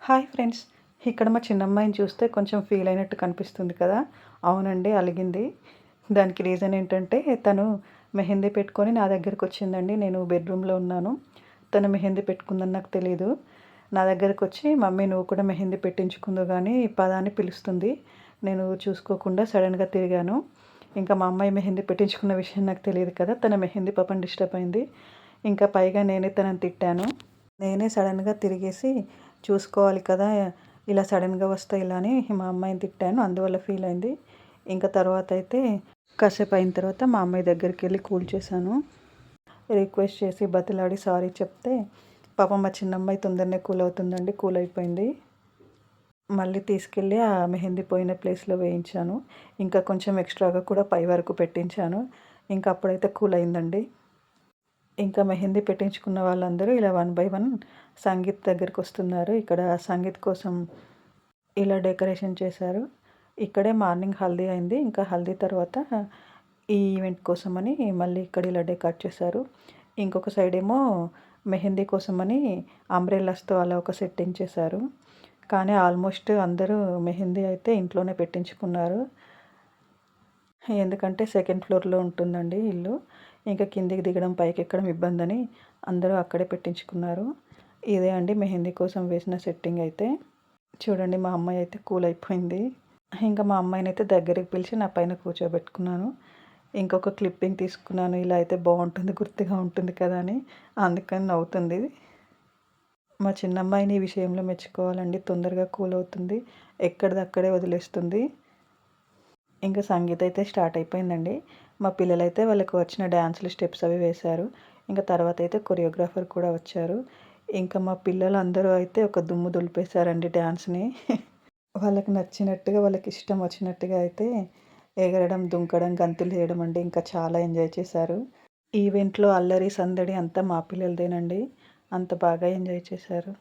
Hi friends. ఇక్కడ మా చిన్నమ్మాయిని చూస్తే కొంచెం ఫీల్ అయినట్టు కనిపిస్తుంది కదా! అవునండి, అలిగింది. దానికి రీజన్ ఏంటంటే తను మెహందీ పెట్టుకొని నా దగ్గరకొచ్చిందండి. నేను బెడ్‌రూమ్‌లో ఉన్నాను. తను మెహందీ పెట్టుకుందని నాకు తెలీదు. నా దగ్గరకొచ్చి మమ్మీ నువ్వు కూడా మెహందీ పెట్టించుకుందువు గానీ పద అని పిలుస్తుంది. నేను చూసుకోకుండా సడెన్‌గా తిరిగాను. ఇంకా మా అమ్మాయి మెహందీ పెట్టించుకున్న విషయం నాకు తెలీదు కదా! తన మెహందీ పాపం డిస్టర్బ్ అయింది. ఇంకా పైగా నేనే తనని తిట్టాను. నేనే సడెన్‌గా తిరిగేసి చూసుకోవాలి కదా! ఇలా సడెన్‌గా వస్తే ఇలా అని మా అమ్మాయిని తిట్టాను. అందువల్ల ఫీల్ అయింది. ఇంకా తర్వాతయితే కాసేపు అయిన తర్వాత మా అమ్మాయి దగ్గరికెళ్ళి కూల్ చేశాను. రిక్వెస్ట్ చేసి బతిలాడి సారీ చెప్తే పాపం మా చిన్నమ్మాయి తొందరనే కూల్ అవుతుందండి. కూల్ అయిపోయింది. మళ్ళీ తీసుకెళ్ళి ఆ మెహందీ పోయిన ప్లేస్‌లో వేయించాను. ఇంకా కొంచెం ఎక్స్‌ట్రాగా కూడా పై వరకు పెట్టించాను. ఇంకా అప్పుడైతే కూల్ అయిందండి. ఇంకా మెహందీ పెట్టించుకున్న వాళ్ళందరూ ఇలా వన్ బై వన్ సంగీత్ దగ్గరికొస్తున్నారు. ఇక్కడ సంగీత్ కోసం ఇలా డెకరేషన్ చేశారు. ఇక్కడే మార్నింగ్ హల్దీ అయింది. ఇంకా హల్దీ తర్వాత ఈ ఈవెంట్ కోసమని మళ్ళీ ఇక్కడ ఇలా డెకరేట్ చేశారు. ఇంకొక సైడేమో మెహందీ కోసమని అంబ్రెల్లాస్‌తో అలా ఒక సెట్టింగ్ చేశారు. కానీ ఆల్మోస్ట్ అందరూ మెహందీ అయితే ఇంట్లోనే పెట్టించుకున్నారు. ఎందుకంటే సెకండ్ ఫ్లోర్‌లో ఉంటుందండి ఇల్లు. ఇంకా కిందికి దిగడం, పైకెక్కడం ఇబ్బందని అందరూ అక్కడే పెట్టించుకున్నారు. ఇదే అండి మెహందీ కోసం వేసిన సెట్టింగ్ అయితే. చూడండి మా అమ్మాయి అయితే కూల్ అయిపోయింది. ఇంకా మా అమ్మాయినైతే దగ్గరికి పిలిచి నా పైన కూర్చోబెట్టుకున్నాను. ఇంకొక క్లిప్పింగ్ తీసుకున్నాను. ఇలా అయితే బావుంటుంది, గుర్తుగా ఉంటుంది కదా అని. అందుకని నవ్వుతుంది. మా చిన్నమ్మాయిని ఈ విషయంలో మెచ్చుకోవాలండి. తొందరగా కూల్ అవుతుంది. ఎక్కడిదక్కడే వదిలేస్తుంది. ఇంకా సంగీత్ అయితే స్టార్ట్ అయిపోయిందండి. మా పిల్లలైతే వాళ్ళకి వచ్చిన డాన్సులు, స్టెప్స్ అవి వేశారు. ఇంకా తర్వాత అయితే కొరియోగ్రాఫర్ కూడా వచ్చారు. ఇంకా మా పిల్లలందరూ అయితే ఒక దుమ్ము దులిపేశారండి డాన్స్‌ని. వాళ్ళకి నచ్చినట్టుగా, వాళ్ళకి ఇష్టం వచ్చినట్టుగా అయితే ఎగరడం, దుంకడం, గంతులేయడం అండి. ఇంకా చాలా ఎంజాయ్ చేశారు. ఈవెంట్‌లో అల్లరి, సందడి అంతా మా పిల్లలదేనండి. అంత బాగా ఎంజాయ్ చేశారు.